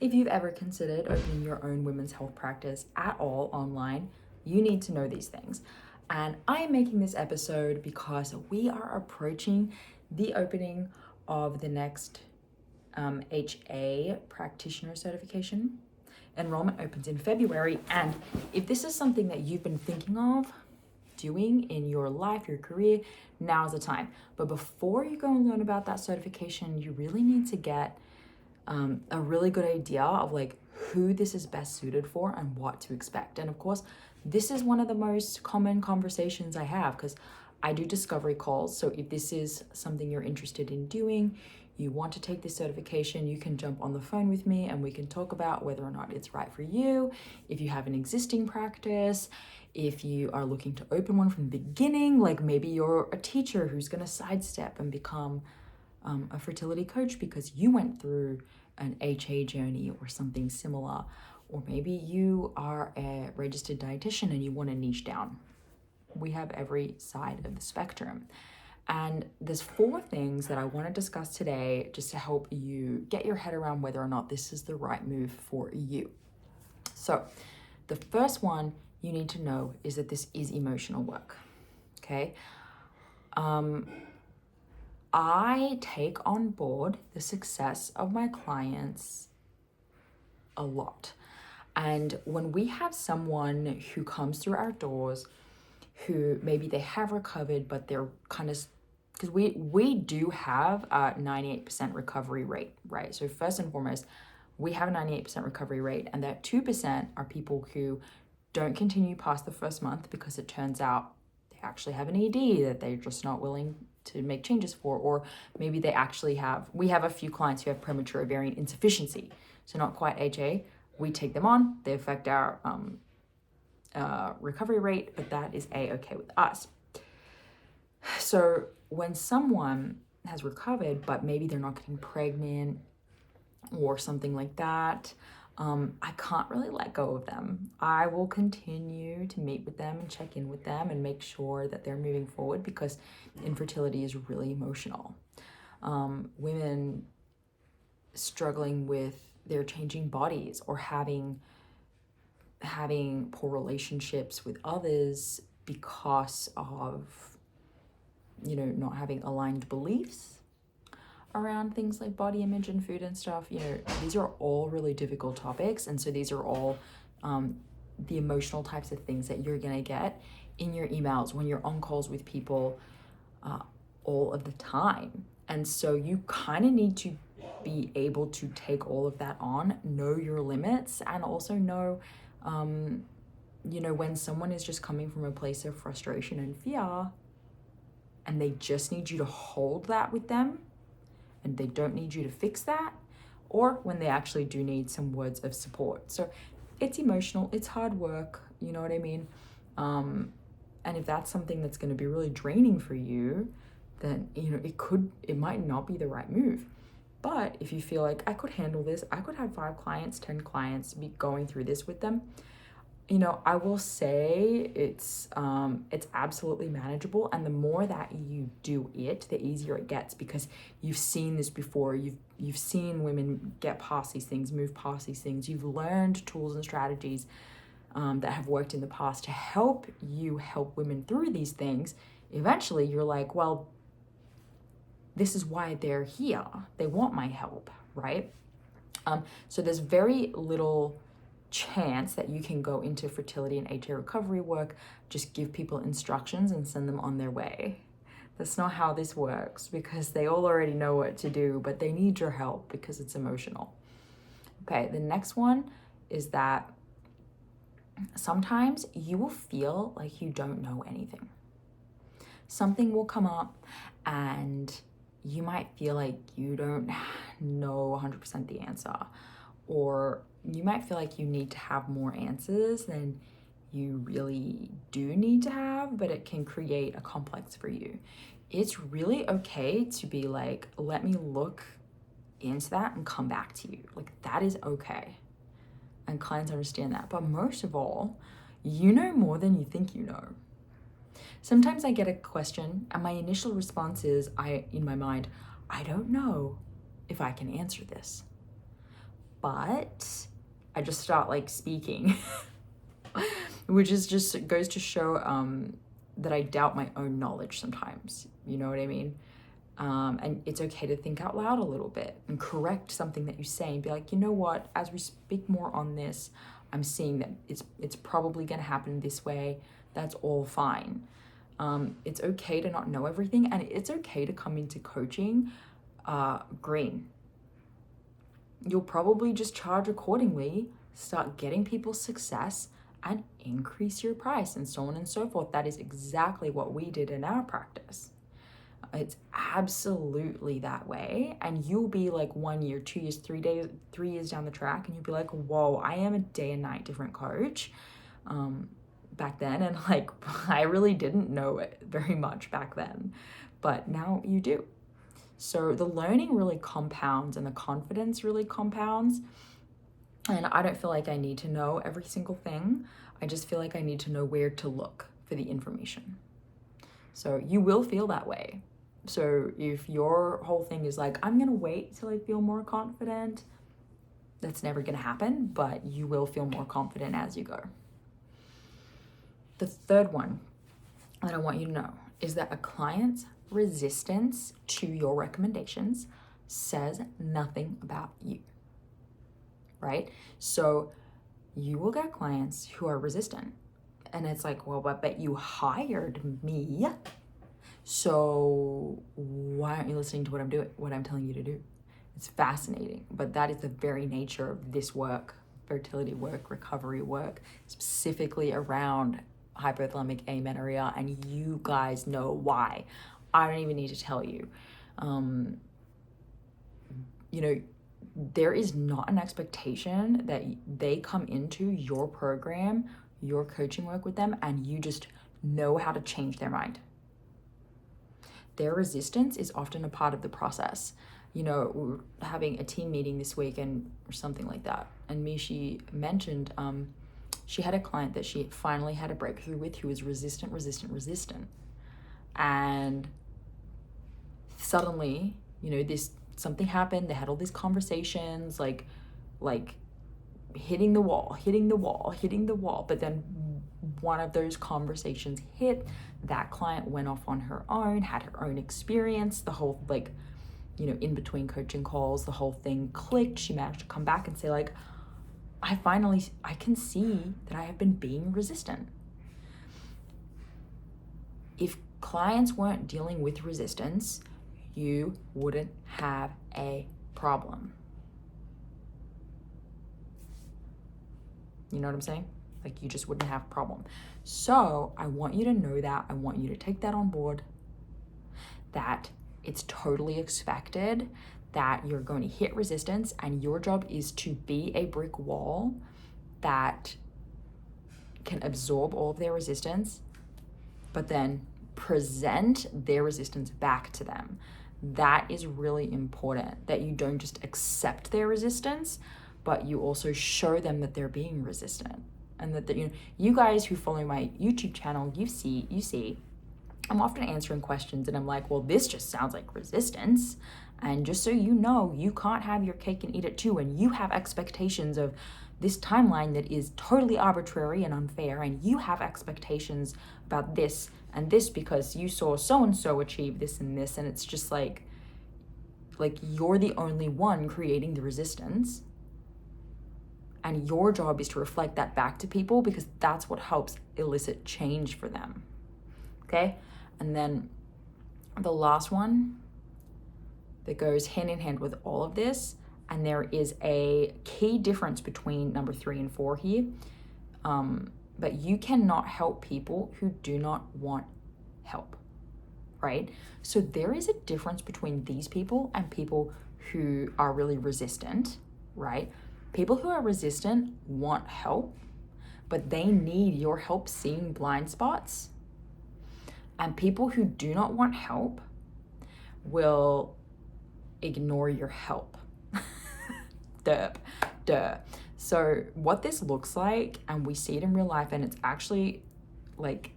If you've ever considered opening your own women's health practice at all online, you need to know these things. And I am making this episode because we are approaching the opening of the next HA practitioner certification. Enrollment opens in February, and if this is something that you've been thinking of doing in your life, your career, now's the time. But before you go and learn about that certification, you really need to get a really good idea of like who this is best suited for and what to expect. And of course, this is one of the most common conversations I have because I do discovery calls. So if this is something you're interested in doing, you want to take this certification, you can jump on the phone with me and we can talk about whether or not it's right for you. If you have an existing practice, if you are looking to open one from the beginning, like maybe you're a teacher who's going to sidestep and become a fertility coach because you went through an HA journey or something similar, or maybe you are a registered dietitian and you want to niche down. We have every side of the spectrum. And there's 4 things that I want to discuss today just to help you get your head around whether or not this is the right move for you. So the first one you need to know is that this is emotional work, okay? I take on board the success of my clients a lot. And when we have someone who comes through our doors who maybe they have recovered, but they're kind of, because we do have a 98% recovery rate, right? So first and foremost, we have a 98% recovery rate, and that 2% are people who don't continue past the first month because it turns out they actually have an ED that they're just not willing to make changes for, or maybe they actually we have a few clients who have premature ovarian insufficiency, so not quite HA. We take them on, they affect our recovery rate, but that is a-okay with us. So when someone has recovered, but maybe they're not getting pregnant or something like that, I can't really let go of them. I will continue to meet with them and check in with them and make sure that they're moving forward because infertility is really emotional. Women struggling with their changing bodies or having poor relationships with others because of, not having aligned beliefs around things like body image and food and stuff. These are all really difficult topics. And so these are all the emotional types of things that you're going to get in your emails when you're on calls with people all of the time. And so you kind of need to be able to take all of that on, know your limits, and also know, when someone is just coming from a place of frustration and fear and they just need you to hold that with them and they don't need you to fix that, or when they actually do need some words of support. So it's emotional, it's hard work, you know what I mean? And if that's something that's going to be really draining for you, then, it might not be the right move. But if you feel like I could handle this, I could have 5 clients, 10 clients, be going through this with them, I will say it's absolutely manageable. And the more that you do it, the easier it gets because you've seen this before. You've seen women get past these things, move past these things. You've learned tools and strategies that have worked in the past to help women through these things. Eventually, you're like, well, this is why they're here. They want my help, right? So there's very little chance that you can go into fertility and HA recovery work, just give people instructions and send them on their way. That's not how this works because they all already know what to do, but they need your help because it's emotional. Okay, the next one is that sometimes you will feel like you don't know anything. Something will come up and you might feel like you don't know 100% the answer, or you might feel like you need to have more answers than you really do need to have, but it can create a complex for you. It's really okay to be like, let me look into that and come back to you. Like, that is okay. And clients understand that. But most of all, you know more than you think you know. Sometimes I get a question and my initial response is, in my mind, I don't know if I can answer this. but I just start like speaking, which is just goes to show that I doubt my own knowledge sometimes. You know what I mean? And it's okay to think out loud a little bit and correct something that you say and be like, you know what, as we speak more on this, I'm seeing that it's probably going to happen this way. That's all fine. It's okay to not know everything, and it's okay to come into coaching green. You'll probably just charge accordingly, start getting people success, and increase your price, and so on and so forth. That is exactly what we did in our practice. It's absolutely that way. And you'll be like 1 year, 2 years, 3 years down the track, and you'll be like, whoa, I am a day and night different coach. Back then, and like I really didn't know it very much back then, but now you do. So the learning really compounds and the confidence really compounds, and I don't feel like I need to know every single thing. I just feel like I need to know where to look for the information. So you will feel that way. So if your whole thing is like, I'm gonna wait till I feel more confident, that's never gonna happen, but you will feel more confident as you go. The third one that I want you to know is that a client's resistance to your recommendations says nothing about you, right? So you will get clients who are resistant, and it's like, well, but you hired me, so why aren't you listening to what I'm telling you to do? It's fascinating, but that is the very nature of this work, fertility work, recovery work, specifically around hypothalamic amenorrhea, and you guys know why. I don't even need to tell you. There is not an expectation that they come into your program, your coaching work with them, and you just know how to change their mind. Their resistance is often a part of the process. We're having a team meeting this week or something like that, and Mishi mentioned she had a client that she finally had a breakthrough with who was resistant. And suddenly, something happened. They had all these conversations, like hitting the wall. But then one of those conversations hit. That client went off on her own, had her own experience. The whole, in between coaching calls, the whole thing clicked. She managed to come back and say, like, I can see that I have been being resistant. If clients weren't dealing with resistance, you wouldn't have a problem. You know what I'm saying? Like, you just wouldn't have a problem. So I want you to know that. I want you to take that on board, that it's totally expected that you're going to hit resistance, and your job is to be a brick wall that can absorb all of their resistance, but then present their resistance back to them. That is really important, that you don't just accept their resistance, but you also show them that they're being resistant. And that you guys who follow my YouTube channel, you see, I'm often answering questions and I'm like, well, this just sounds like resistance. And just so you know, you can't have your cake and eat it too. And you have expectations of this timeline that is totally arbitrary and unfair. And you have expectations about this and this because you saw so-and-so achieve this and this. And it's just like you're the only one creating the resistance. And your job is to reflect that back to people, because that's what helps elicit change for them. Okay? And then the last one that goes hand in hand with all of this, and there is a key difference between number 3 and 4 here, but you cannot help people who do not want help, right? So there is a difference between these people and people who are really resistant, right? People who are resistant want help, but they need your help seeing blind spots. And people who do not want help will ignore your help. Duh. So what this looks like, and we see it in real life, and it's actually like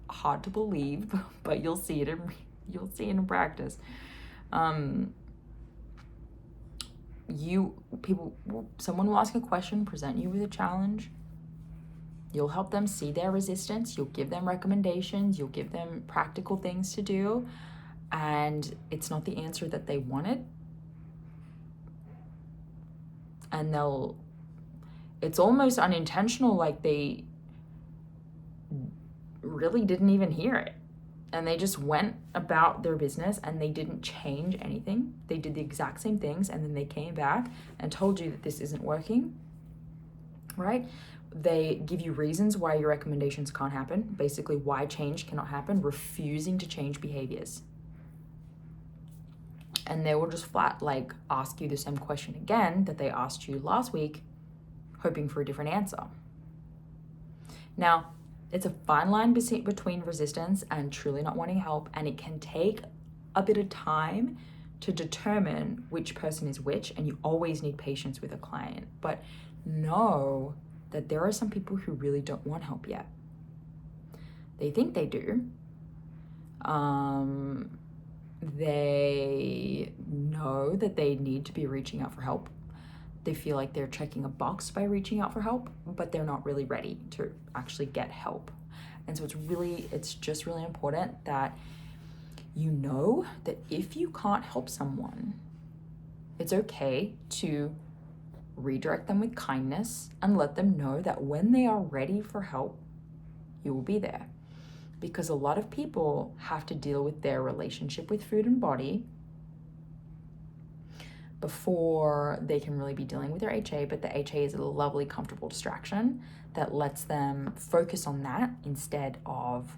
hard to believe, but you'll see it in practice. someone will ask a question, present you with a challenge. You'll help them see their resistance. You'll give them recommendations. You'll give them practical things to do. And it's not the answer that they wanted. And it's almost unintentional, like they really didn't even hear it. And they just went about their business and they didn't change anything. They did the exact same things, and then they came back and told you that this isn't working, right? They give you reasons why your recommendations can't happen, basically why change cannot happen, refusing to change behaviors. And they will just flat like ask you the same question again that they asked you last week, hoping for a different answer. Now, it's a fine line between resistance and truly not wanting help, and it can take a bit of time to determine which person is which, and you always need patience with a client. But know that there are some people who really don't want help yet. They think they do. They know that they need to be reaching out for help. They feel like they're checking a box by reaching out for help, but they're not really ready to actually get help. And so it's just really important that you know that if you can't help someone, it's okay to redirect them with kindness and let them know that when they are ready for help, you will be there. Because a lot of people have to deal with their relationship with food and body before they can really be dealing with their HA, but the HA is a lovely, comfortable distraction that lets them focus on that instead of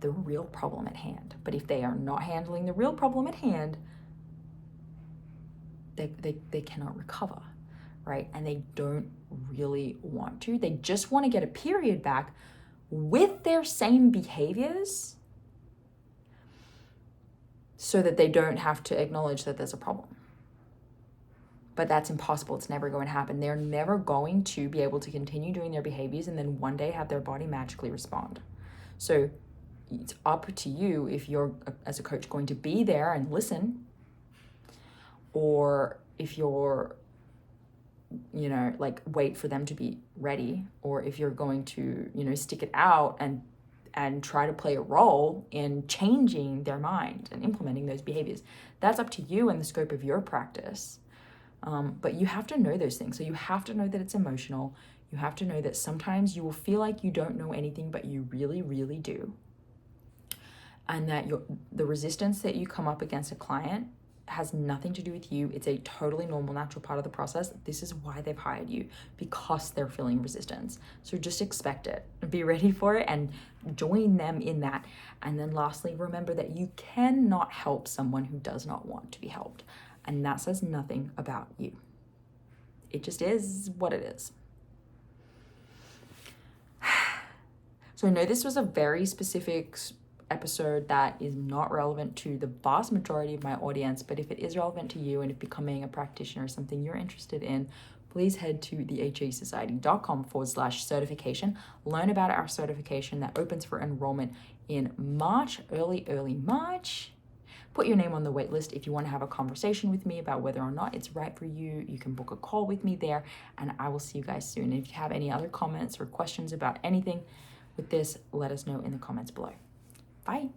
the real problem at hand. But if they are not handling the real problem at hand, they cannot recover, right? And they don't really want to. They just want to get a period back with their same behaviors so that they don't have to acknowledge that there's a problem. But that's impossible. It's never going to happen. They're never going to be able to continue doing their behaviors and then one day have their body magically respond. So it's up to you if you're, as a coach, going to be there and listen, or if you're, wait for them to be ready, or if you're going to, stick it out and try to play a role in changing their mind and implementing those behaviors. That's up to you and the scope of your practice. But you have to know those things. So you have to know that it's emotional. You have to know that sometimes you will feel like you don't know anything, but you really, really do. And that the resistance that you come up against a client has nothing to do with you. It's a totally normal, natural part of the process. This is why they've hired you, because they're feeling resistance. So just expect it, be ready for it, and join them in that. And then lastly, remember that you cannot help someone who does not want to be helped. And that says nothing about you. It just is what it is. So I know this was a very specific episode that is not relevant to the vast majority of my audience, but if it is relevant to you and if becoming a practitioner is something you're interested in, please head to thehasociety.com/certification. Learn about our certification that opens for enrollment in March, early March. Put your name on the wait list if you want to have a conversation with me about whether or not it's right for you. You can book a call with me there, and I will see you guys soon. If you have any other comments or questions about anything with this, let us know in the comments below. Bye.